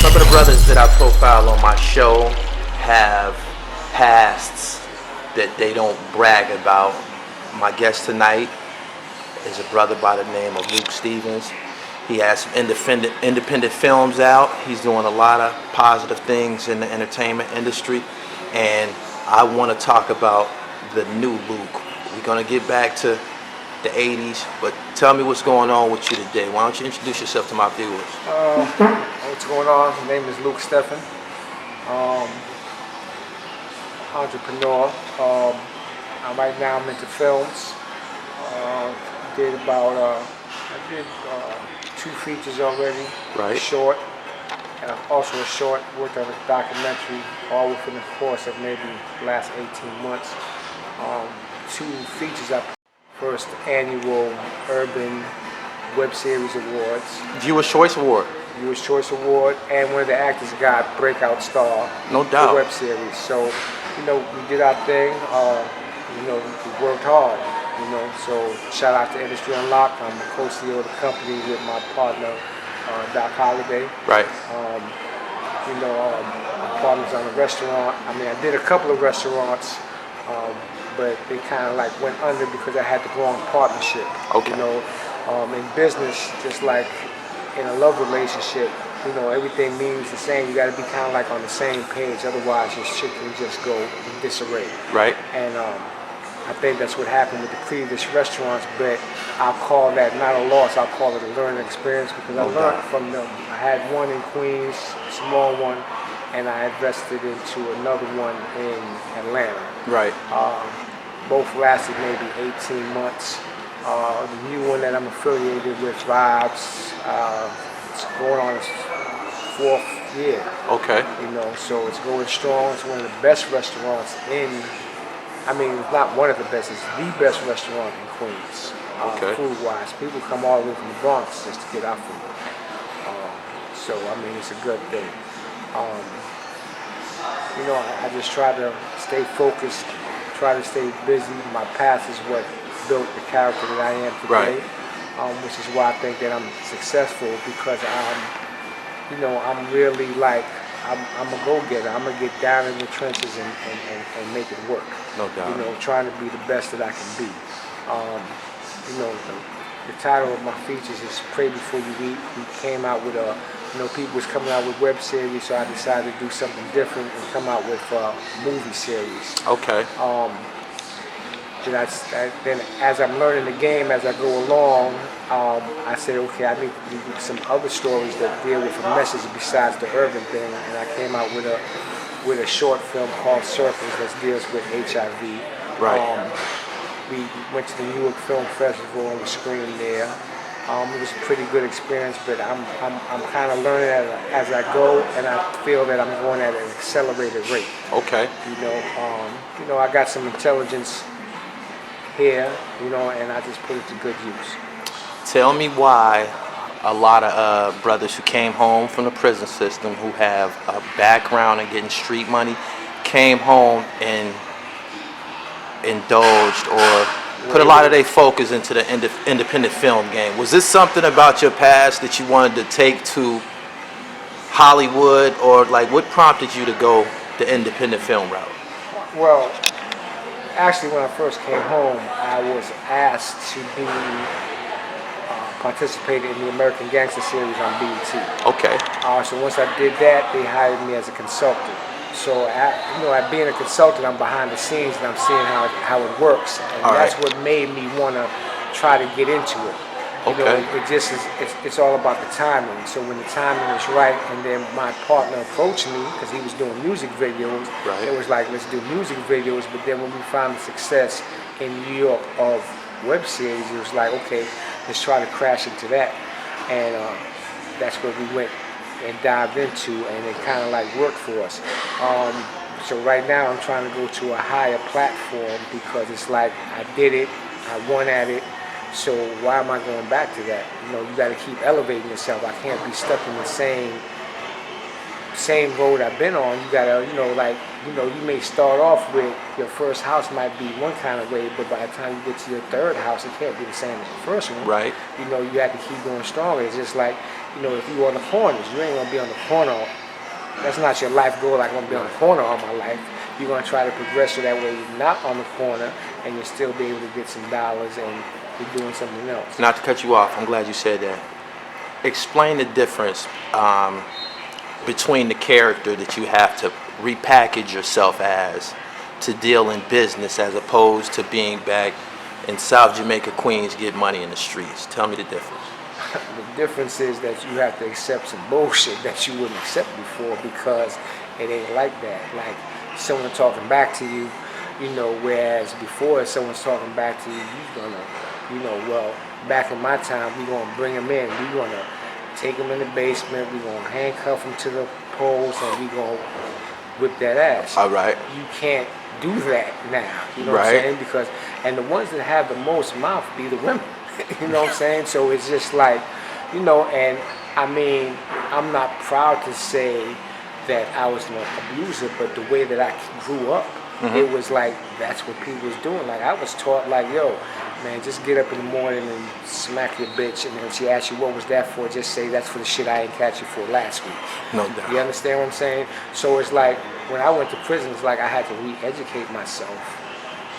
Some of the brothers that I profile on my show have pasts that they don't brag about. My guest tonight is a brother by the name of Luc Stephen. He has some independent films out. He's doing a lot of positive things in the entertainment industry, and I want to talk about the new Luc. We're going to get back to the 80s, but tell me what's going on with you today. Why don't you introduce yourself to my viewers? What's going on? My name is Luc Stephen. Entrepreneur. Right now I'm into films. I did 2 features already. Right. Short. Also a short, worked on a documentary, all within the course of maybe the last 18 months. 2 features. First annual Urban Web Series Awards. Viewer's Choice Award. Viewer's Choice Award, and one of the actors got Breakout Star. No doubt. The web series. So, we did our thing. We worked hard. So shout out to Industry Unlocked. I'm a co-CEO of the company with my partner, Doc Holliday. Right. My partner's on a restaurant. I did a couple of restaurants. But they kind of went under because I had the wrong partnership. Okay. In business, just like in a love relationship, everything means the same. You got to be kind of on the same page, otherwise your shit can just go in disarray. Right. And I think that's what happened with the previous restaurants, but I'll call that not a loss, I'll call it a learning experience because I learned from them. I had one in Queens, a small one, and I invested into another one in Atlanta. Right. Both lasted maybe 18 months. The new one that I'm affiliated with, Vibes, it's going on its 4th year. Okay. So it's going strong. It's one of the best restaurants it's not one of the best, it's the best restaurant in Queens. Okay. Food-wise. People come all the way from the Bronx just to get our food. It's a good thing. I just try to stay focused, try to stay busy. My past is what built the character that I am today, right. Which is why I think that I'm successful because I'm really I'm a go-getter. I'm gonna get down in the trenches and make it work. No doubt. Trying to be the best that I can be. The title of my features is Pray Before You Eat. We came out with people was coming out with web series, so I decided to do something different and come out with a movie series. Okay. Then as I'm learning the game, as I go along, I said, okay, I need to do some other stories that deal with a message besides the urban thing, and I came out with a short film called Circles that deals with HIV. Right. We went to the New York Film Festival and we screened there. It was a pretty good experience, but I'm kind of learning as I go, and I feel that I'm going at an accelerated rate. Okay. I got some intelligence here, and I just put it to good use. Tell me why a lot of brothers who came home from the prison system, who have a background in getting street money, came home and indulged or put a lot of their focus into the independent film game. Was this something about your past that you wanted to take to Hollywood, or what prompted you to go the independent film route? Well, actually, when I first came home, I was asked to participate in the American Gangster series on BET. Okay. So once I did that, they hired me as a consultant. So, at being a consultant, I'm behind the scenes and I'm seeing how it works, and that's what made me want to try to get into it. It's all about the timing. So when the timing is right, and then my partner approached me because he was doing music videos. Right. It was like, let's do music videos. But then when we found the success in New York of web series, it was like, okay, let's try to crash into that, and that's what we went and dived into, and it kind of worked for us. So right now I'm trying to go to a higher platform because it's like I did it, I won at it, so why am I going back to that? You got to keep elevating yourself. I can't be stuck in the same road I've been on. You gotta, you may start off with your first house might be one kind of way, but by the time you get to your third house, it can't be the same as the first one. Right. You have to keep going stronger. It's just like, You know, if you on the corners, you ain't gonna be on the corner. That's not your life goal. Like I'm gonna be on the corner all my life. You're gonna try to progress so that way you're not on the corner and you'll still be able to get some dollars and you're doing something else. Not to cut you off, I'm glad you said that. Explain the difference between the character that you have to repackage yourself as to deal in business as opposed to being back in South Jamaica, Queens, get money in the streets. Tell me the difference. The difference is that you have to accept some bullshit that you wouldn't accept before because it ain't like that. Like someone talking back to you, you know, whereas before if someone's talking back to you, you're gonna, you know, well, back in my time, we gonna bring them in. We gonna take them in the basement. We gonna handcuff them to the poles, and we gonna whip that ass. All right. You can't do that now. You know what I'm saying? Because and the ones that have the most mouth be the women. You know what I'm saying? So it's just like, you know, and I mean, I'm not proud to say that I was an abuser, but the way that I grew up, it was like that's what people was doing. Like I was taught, like, yo, man, just get up in the morning and smack your bitch, and then if she asks you what was that for, just say that's for the shit I ain't catch you for last week. No doubt. You understand what I'm saying? So it's like when I went to prison, it's like I had to re-educate myself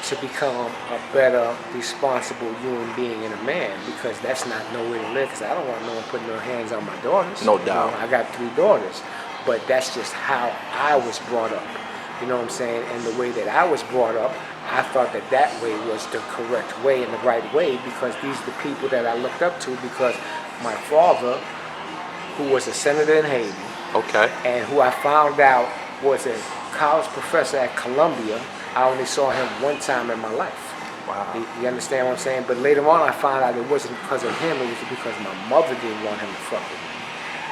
to become a better, responsible human being and a man, because that's not no way to live. Because I don't want no one putting their hands on my daughters. No doubt. You know, I got 3 daughters, but that's just how I was brought up. You know what I'm saying? And the way that I was brought up, I thought that that way was the correct way and the right way, because these are the people that I looked up to, because my father, who was a senator in Haiti, and who I found out was a college professor at Columbia, I only saw him one time in my life. Wow. You understand what I'm saying? But later on I found out it wasn't because of him, it was because my mother didn't want him to fuck with me.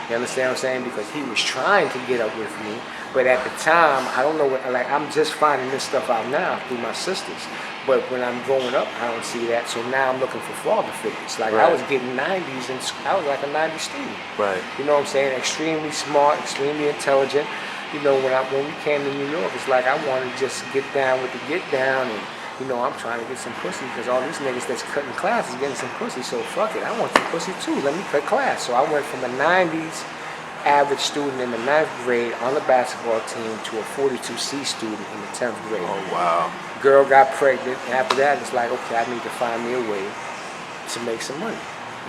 You understand what I'm saying? Because he was trying to get up with me, but at the time, I don't know what, like, I'm just finding this stuff out now through my sisters. But when I'm growing up, I don't see that. So now I'm looking for father figures. Like I was getting 90s, and I was like a 90s student. Right. You know what I'm saying? Extremely smart, extremely intelligent. You know, when we came to New York, it's like I wanted to just get down with the get down, and you know, I'm trying to get some pussy because all these niggas that's cutting classes getting some pussy. So fuck it, I want some pussy too. Let me cut class. So I went from a 90s average student in the 9th grade on the basketball team to a 42C student in the 10th grade. Oh wow. Girl got pregnant, and after that, it's like, okay, I need to find me a way to make some money.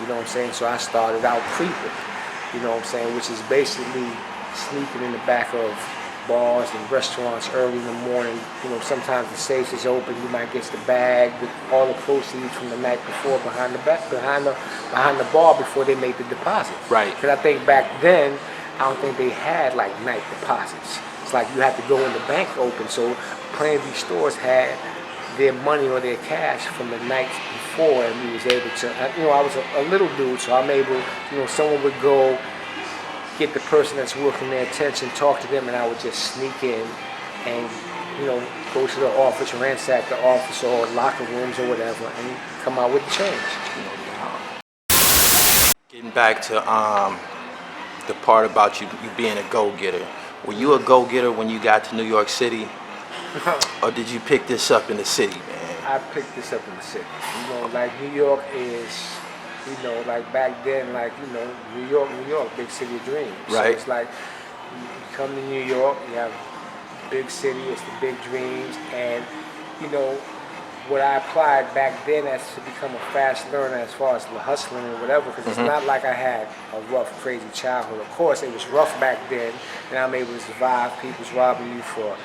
You know what I'm saying? So I started out creeping. You know what I'm saying? Which is basically sneaking in the back of bars and restaurants early in the morning. You know, sometimes the safe is open. You might get the bag with all the proceeds from the night before behind the bar before they made the deposit. Right. Because I think back then, I don't think they had like night deposits. It's like you had to go in the bank open. So plenty of these stores had their money or their cash from the night before, and we was able to. You know, I was a little dude, so I'm able. You know, someone would go get the person that's working their attention, talk to them, and I would just sneak in and, you know, go to the office, ransack the office or locker rooms or whatever, and come out with the change. Getting back to the part about you being a go-getter. Were you a go-getter when you got to New York City, or did you pick this up in the city, man? I picked this up in the city. You know, like New York is, you know, like back then, like, you know, New York, big city of dreams. Right. So it's like, you come to New York, you have big city, it's the big dreams, and, you know, what I applied back then as to become a fast learner as far as the hustling and whatever, because it's not like I had a rough, crazy childhood. Of course, it was rough back then, and I'm able to survive. People's robbing you for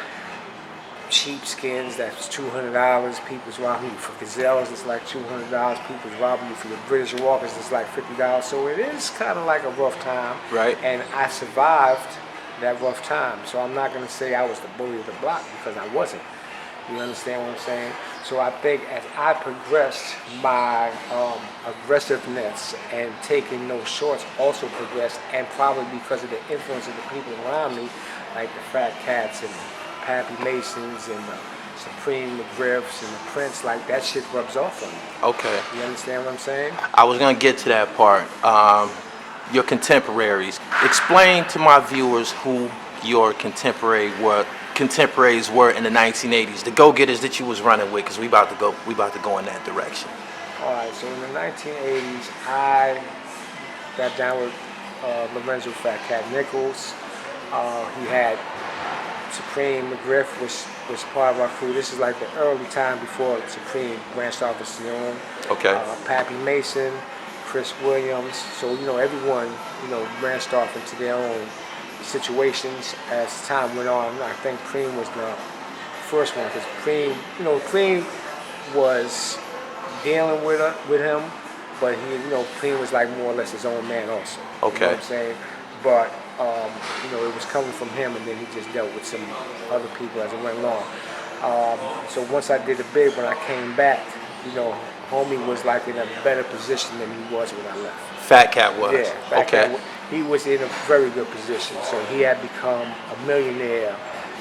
sheepskins, that's $200. People's robbing you for gazelles, it's like $200. People's robbing you for the British walkers, it's like $50. So it is kind of like a rough time. Right. And I survived that rough time. So I'm not going to say I was the bully of the block, because I wasn't. You understand what I'm saying? So I think as I progressed, my aggressiveness and taking no shorts also progressed, and probably because of the influence of the people around me, like the Fat Cats and the Pappy Masons and the Supreme Mcgriffs and the Prince, like that shit rubs off on me. Okay. You understand what I'm saying? I was gonna get to that part. Your contemporaries. Explain to my viewers who your contemporaries were in the 1980s. The go-getters that you was running with, because we about to go in that direction. All right. So in the 1980s, I got down with Lorenzo Fat Cat Nichols. He had Supreme Mcgriff was part of our crew. This is like the early time before Supreme branched off of Sion. Okay. Pappy Mason, Chris Williams. So, everyone, branched off into their own situations as time went on. I think Preem was the first one because Preem was dealing with him, but he, Preem was like more or less his own man also. Okay. You know what I'm saying? But it was coming from him, and then he just dealt with some other people as it went along. So once I did the bid, when I came back, homie was like in a better position than he was when I left. Fat Cat was? Yeah. Fat Okay. Cat, he was in a very good position. So he had become a millionaire.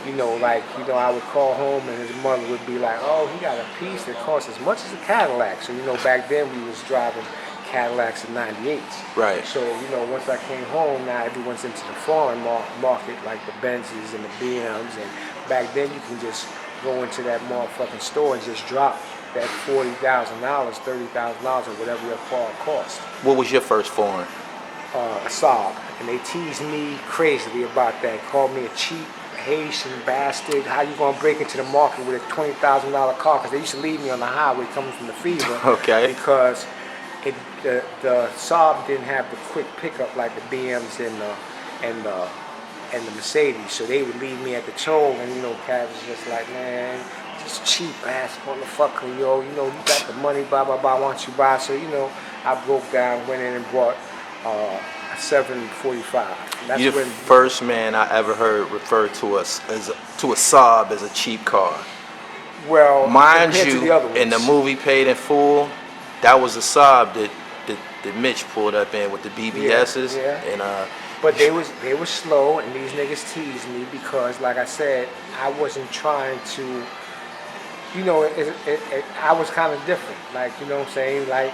I would call home and his mother would be like, oh, he got a piece that costs as much as a Cadillac. So, back then we was driving Cadillacs and 98s. Right. So, once I came home, now everyone's into the foreign market, like the Benzes and the BMs. And back then you can just go into that motherfucking store and just drop that $40,000, $30,000 or whatever your car cost. What was your first foreign? A Saab. And they teased me crazily about that. Called me a cheap Haitian bastard. How you gonna break into the market with a $20,000 car? Because they used to leave me on the highway coming from the fever. Okay. Because the Saab didn't have the quick pickup like the BMs and the Mercedes. So they would leave me at the toll, and Cavs was just like, man, just cheap ass motherfucker, yo. You got the money, blah blah blah. Why don't you buy? So I broke down, went in and bought a 745. You're the first man I ever heard refer to us as a Saab as a cheap car. Well, mind you, to the other ones. In the movie Paid in Full, that was a Saab that Mitch pulled up in with the BBSs. Yeah. And but they was slow, and these niggas teased me because, like I said, I wasn't trying to. I was kind of different. Like, what I'm saying? Like,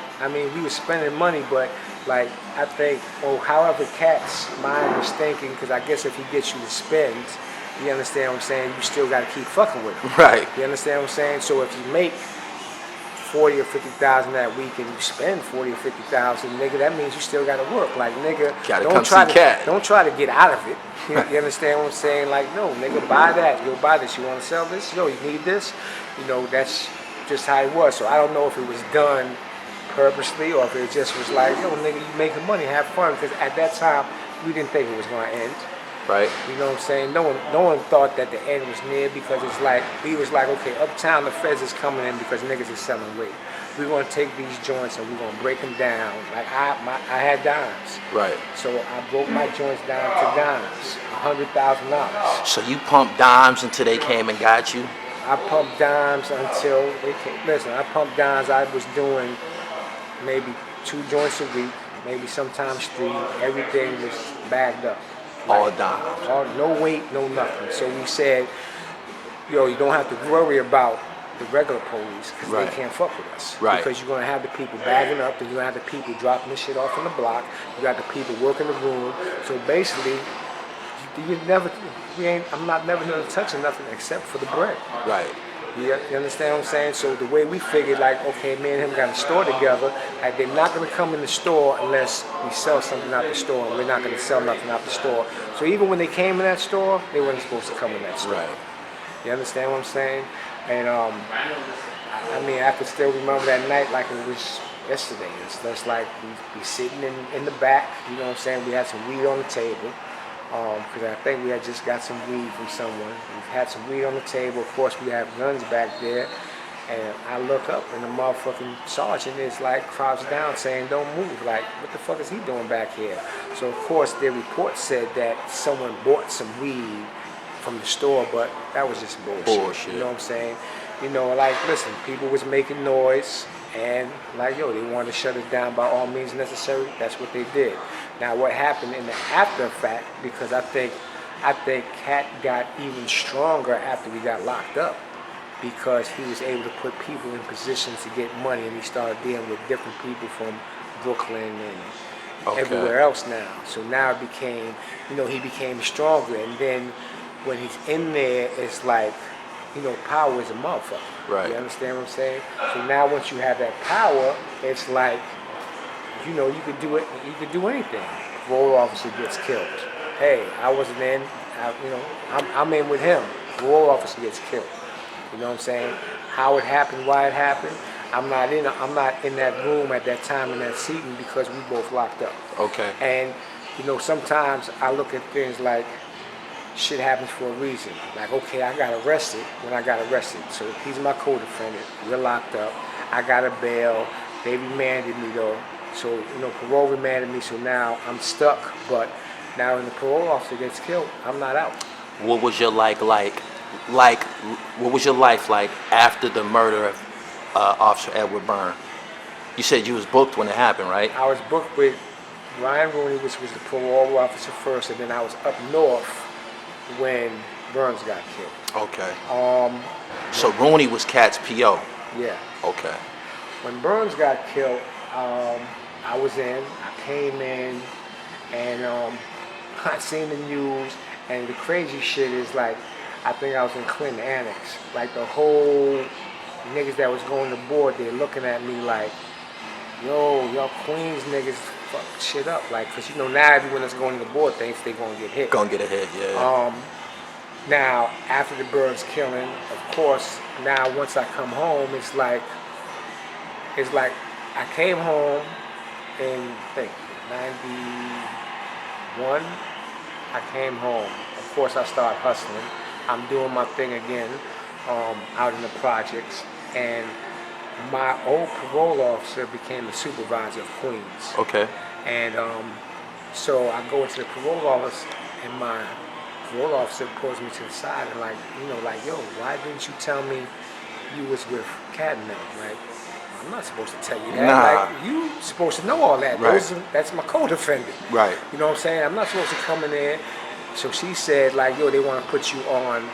we were spending money, but like, I think, however Cat's mind was thinking, because I guess if he gets you to spend, you understand what I'm saying? You still got to keep fucking with him. right. You understand what I'm saying? So if you make 40 or 50,000 that week and you spend 40 or 50,000, nigga, that means you still got to work. Like, nigga, don't try to get out of it. You understand what I'm saying? Like, no, nigga, buy that. Yo, buy this. You want to sell this? Yo, you need this? That's just how it was. So I don't know if it was done purposely or if it just was like, yo, nigga, you making money, have fun. Because at that time, we didn't think it was going to end. Right. You know what I'm saying? No one thought that the end was near because it's like, we was like, okay, uptown the feds is coming in because niggas is selling weight. We're going to take these joints and we're going to break them down. Like, I had dimes. Right. So I broke my joints down to dimes, $100,000. So you pumped dimes until they came and got you? I pumped dimes until they came. Listen, I pumped dimes. I was doing maybe 2 joints a week, maybe sometimes 3. Everything was bagged up. All dimes. No weight, no nothing. So we said, yo, you don't have to worry about the regular police because right. they can't fuck with us. Right. Because you're going to have the people bagging up, and you're going to have the people dropping this shit off in the block. You got the people working the room. So basically, I'm not never going to touch nothing except for the bread. Right. You understand what I'm saying? So the way we figured, like, okay, me and him got a store together, like, they're not going to come in the store unless we sell something out the store, and we're not going to sell nothing out the store. So even when they came in that store, they weren't supposed to come in that store. Right. You understand what I'm saying? And I could still remember that night like it was yesterday. It's just like we sitting in the back, you know what I'm saying? We had some weed on the table. Because I think we had just got some weed from someone. We've had some weed on the table. Of course, we have guns back there. And I look up, and the motherfucking sergeant is like crouched down saying, don't move. Like, what the fuck is he doing back here? So, of course, their report said that someone bought some weed from the store, but that was just bullshit. You know what I'm saying? Listen, people was making noise. And like, yo, they wanted to shut us down by all means necessary. That's what they did. Now, what happened in the after effect, because I think Cat got even stronger after we got locked up, because he was able to put people in positions to get money, and he started dealing with different people from Brooklyn and everywhere else now. So now it became, he became stronger. And then when he's in there, it's like, power is a motherfucker. Right. You understand what I'm saying? So now once you have that power, it's like, you could do it. You could do anything parole officer gets killed. Hey, I wasn't in. I'm in with him. Parole officer gets killed. You know what I'm saying? How it happened, why it happened. I'm not in that room at that time in that seating because we both locked up. Okay. And sometimes I look at things like shit happens for a reason. Like, okay, I got arrested when I got arrested. So he's my co-defendant. We're locked up. I got a bail. They remanded me though. So, parole remanded me. So now I'm stuck. But now when the parole officer gets killed, I'm not out. What was your what was your life like after the murder of Officer Edward Byrne? You said you was booked when it happened, right? I was booked with Ryan Rooney, which was the parole officer first, and then I was up north when Burns got killed. Okay. So Rooney was Cat's PO. Yeah. Okay. When Burns got killed, I was in. I came in, and I seen the news, and the crazy shit is like, I think I was in Clinton Annex. Like the whole niggas that was going to board, they're looking at me like, yo, y'all Queens niggas fuck shit up. Like, cause now everyone that's going to the board thinks they gonna get hit. Gonna get a hit, yeah. Now, after the Burns killing, of course, now once I come home, it's like I came home in, I think, 91. I came home. Of course, I started hustling. I'm doing my thing again out in the projects. And my old parole officer became the supervisor of Queens. Okay. And so I go into the parole office, and my parole officer pulls me to the side and like, yo, why didn't you tell me you was with Cat and them? Like, I'm not supposed to tell you that. Nah. Like, you supposed to know all that. Right. That's my co-defendant. Right. You know what I'm saying? I'm not supposed to come in there. So she said, like, yo, they want to put you on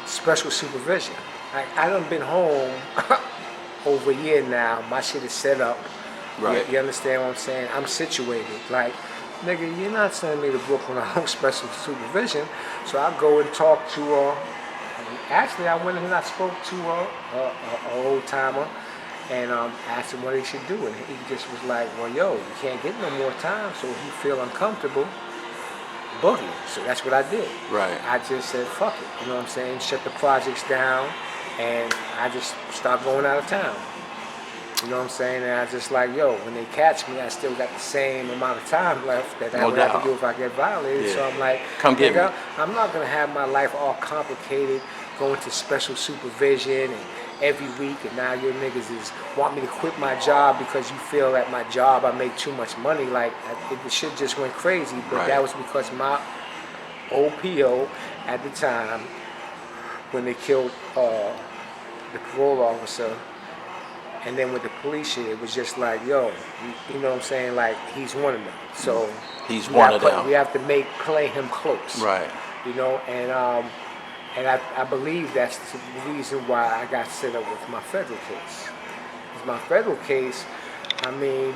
special supervision. Like, I done been home over a year now. My shit is set up. Right. You understand what I'm saying? I'm situated. Like, nigga, you're not sending me to Brooklyn on special supervision. So I go and talk to actually, I went and I spoke to a old timer and asked him what he should do, and he just was like, well, yo, you can't get no more time, so if you feel uncomfortable, boogie. So that's what I did. Right. I just said, fuck it, you know what I'm saying? Shut the projects down, and I just stopped going out of town. You know what I'm saying? And I just like, yo, when they catch me, I still got the same amount of time left that I would have to do if I get violated. Yeah. So I'm like, come get me. I'm not gonna have my life all complicated, going to special supervision and every week, and now your niggas want me to quit my job because you feel at my job I make too much money. Like, the shit just went crazy. But right. That was because my old PO at the time, when they killed the parole officer, and then with the police shit, it was just like, yo, you know what I'm saying? Like, he's one of them. So he's one of them. We have to play him close. Right. You know, and I believe that's the reason why I got set up with my federal case. Because my federal case, I mean...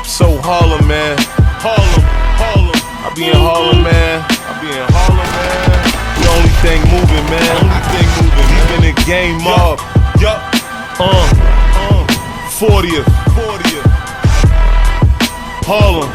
So Harlem, man. Harlem. I be in Harlem, man. The only thing moving, man. Keeping the game up. Yup. 40th. Harlem.